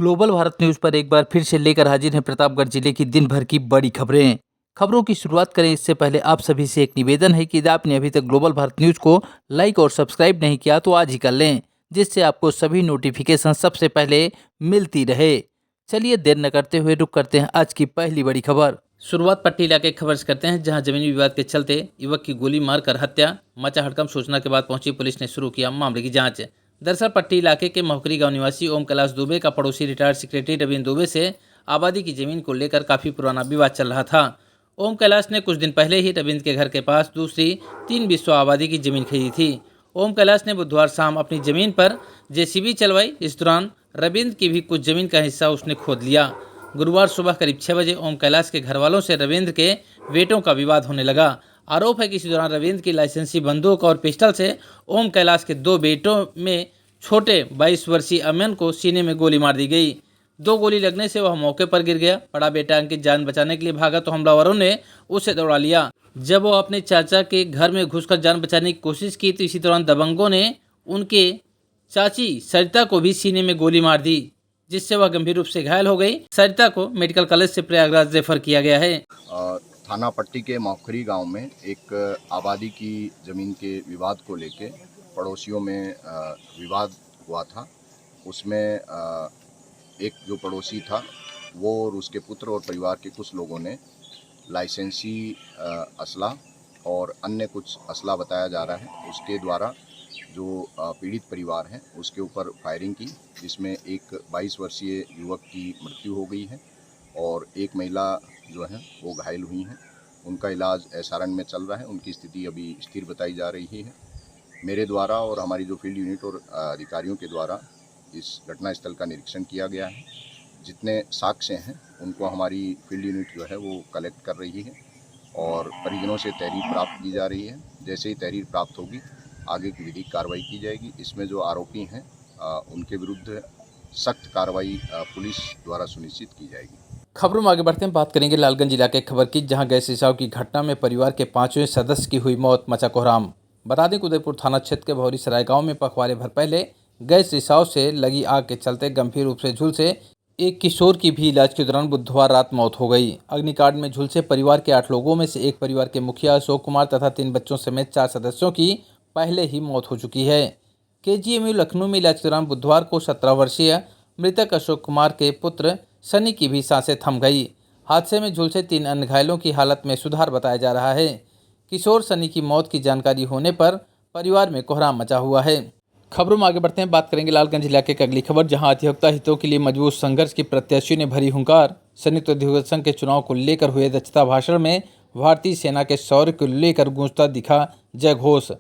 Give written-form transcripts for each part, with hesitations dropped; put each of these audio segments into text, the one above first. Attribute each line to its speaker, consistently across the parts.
Speaker 1: Global Bharat news पर एक बार फिर से लेकर हाजिर हैं प्रतापगढ़ जिले की दिन भर की बड़ी खबरें। खबरों की शुरुआत करें इससे पहले आप सभी से एक निवेदन है कि यदि आपने अभी तक ग्लोबल भारत न्यूज को लाइक और सब्सक्राइब नहीं किया तो आज ही कर लें, जिससे आपको सभी नोटिफिकेशन सबसे पहले मिलती रहे। चलिए देर न करते हुए रुक करते हैं आज की पहली बड़ी खबर। शुरुआत पट्टी इलाके की खबर से करते हैं, जहां जमीनी विवाद के चलते युवक की गोली मारकर हत्या। मचा हड़कंप। सूचना के बाद पहुंची पुलिस ने शुरू किया मामले की जांच। दरअसल पट्टी इलाके के मोहकरी गांव निवासी ओम कैलाश दुबे का पड़ोसी रिटायर्ड सेक्रेटरी रविंद्र दुबे से आबादी की जमीन को लेकर काफ़ी पुराना विवाद चल रहा था। ओम कैलाश ने कुछ दिन पहले ही रविंद्र के घर के पास दूसरी 3 बिस्वा आबादी की जमीन खरीदी थी। ओम कैलाश ने बुधवार शाम अपनी जमीन पर जेसीबी चलवाई। इस दौरान रविंद्र की भी कुछ जमीन का हिस्सा उसने खोद लिया। गुरुवार सुबह करीब 6 बजे ओम कैलाश के घर वालों से रविंद्र के बेटों का विवाद होने लगा। आरोप है कि इसी दौरान रविंद्र की लाइसेंसी बंदूक और पिस्टल से ओम कैलाश के 2 बेटों में छोटे 22 वर्षीय अमन को सीने में गोली मार दी गई। 2 गोली लगने से वह मौके पर गिर गया। बड़ा बेटा अंकित जान बचाने के लिए भागा तो हमलावरों ने उसे दौड़ा लिया। जब वो अपने चाचा के घर में घुसकर जान बचाने की कोशिश की तो इसी दौरान दबंगों ने उनके चाची सरिता को भी सीने में गोली मार दी, जिससे वह गंभीर रूप से घायल हो गई। सरिता को मेडिकल कॉलेज से प्रयागराज रेफर किया गया है।
Speaker 2: थाना पट्टी के मोखरी गांव में एक आबादी की ज़मीन के विवाद को लेके पड़ोसियों में विवाद हुआ था। उसमें एक जो पड़ोसी था वो और उसके पुत्र और परिवार के कुछ लोगों ने लाइसेंसी असला और अन्य कुछ असला बताया जा रहा है, उसके द्वारा जो पीड़ित परिवार है उसके ऊपर फायरिंग की, जिसमें एक 22 वर्षीय युवक की मृत्यु हो गई है और एक महिला जो है वो घायल हुई हैं। उनका इलाज एसआरएन में चल रहा है। उनकी स्थिति अभी स्थिर बताई जा रही है। मेरे द्वारा और हमारी जो फील्ड यूनिट और अधिकारियों के द्वारा इस घटनास्थल का निरीक्षण किया गया है। जितने साक्ष्य हैं उनको हमारी फील्ड यूनिट जो है वो कलेक्ट कर रही है और परिजनों से तहरीर प्राप्त की जा रही है। जैसे ही तहरीर प्राप्त होगी आगे की विधिक कार्रवाई की जाएगी। इसमें जो आरोपी हैं उनके विरुद्ध सख्त कार्रवाई पुलिस द्वारा सुनिश्चित की जाएगी।
Speaker 1: खबरों में आगे बढ़ते हैं, बात करेंगे लालगंज इलाके की खबर की, जहां गैस रिसाव की घटना में परिवार के 5वें सदस्य की हुई मौत। मचा कोहराम। बता दें कि उदयपुर थाना क्षेत्र के भौरी सराय गांव में पखवाड़े भर पहले गैस रिसाव से लगी आग के चलते गंभीर रूप से झुलसे एक किशोर की भी इलाज के दौरान बुधवार रात मौत हो गई। अग्निकांड में झुलसे परिवार के 8 लोगों में से एक परिवार के मुखिया अशोक कुमार तथा 3 बच्चों समेत 4 सदस्यों की पहले ही मौत हो चुकी है। केजीएमयू लखनऊ में इलाज के दौरान बुधवार को 17 वर्षीय मृतक अशोक कुमार के पुत्र सनी की भी सांसें थम गई। हादसे में झुलसे 3 अन्य घायलों की हालत में सुधार बताया जा रहा है। किशोर सनी की मौत की जानकारी होने पर परिवार में कोहराम मचा हुआ है। खबरों में आगे बढ़ते हैं, बात करेंगे लालगंज इलाके की अगली खबर, जहां अधिवक्ता हितों के लिए मजबूत संघर्ष की प्रत्याशियों ने भरी हुंकार। संयुक्त अधिवक्ता संघ के चुनाव को लेकर हुए दक्षता भाषण में भारतीय सेना के शौर्य को लेकर गूंजता दिखा जय घोष।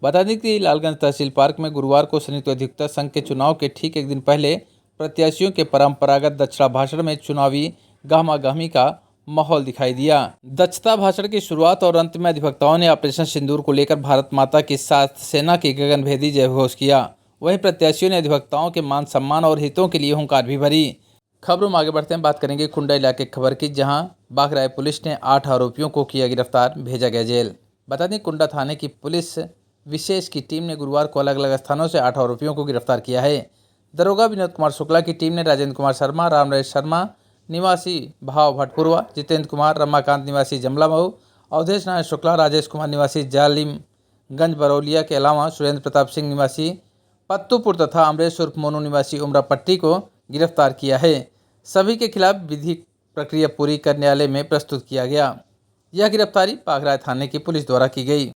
Speaker 1: बता दें कि लालगंज तहसील पार्क में गुरुवार को संयुक्त अधिवक्ता संघ के चुनाव के ठीक एक दिन पहले प्रत्याशियों के परंपरागत दक्षता भाषण में चुनावी गहमागहमी का माहौल दिखाई दिया। दक्षता भाषण की शुरुआत और अंत में अधिवक्ताओं ने ऑपरेशन सिंदूर को लेकर भारत माता के साथ सेना की गगनभेदी जय घोष किया। वहीं प्रत्याशियों ने अधिवक्ताओं के मान सम्मान और हितों के लिए हुंकार भी भरी। खबरों में आगे बढ़ते हैं, बात करेंगे कुंडा इलाके की खबर की, जहां बाघराय पुलिस ने 8 आरोपियों को किया गिरफ्तार, भेजा गया जेल। बता दें कुंडा थाने की पुलिस विशेष की टीम ने गुरुवार को अलग अलग स्थानों से 8 आरोपियों को गिरफ्तार किया है। दरोगा विनोद कुमार शुक्ला की टीम ने राजेंद्र कुमार शर्मा, रामराज शर्मा निवासी भाव भटपुरवा, जितेंद्र कुमार रमाकांत निवासी जमला मऊ, अवधेश नारायण शुक्ला, राजेश कुमार निवासी जालिमगंज बरौलिया के अलावा सुरेंद्र प्रताप सिंह निवासी पत्तूपुर तथा अमरेश उर्फ मोनू निवासी उमरा पट्टी को गिरफ्तार किया है। सभी के खिलाफ विधिक प्रक्रिया पूरी कर न्यायालय में प्रस्तुत किया गया। यह गिरफ्तारी बाघराय थाने की पुलिस द्वारा की गई।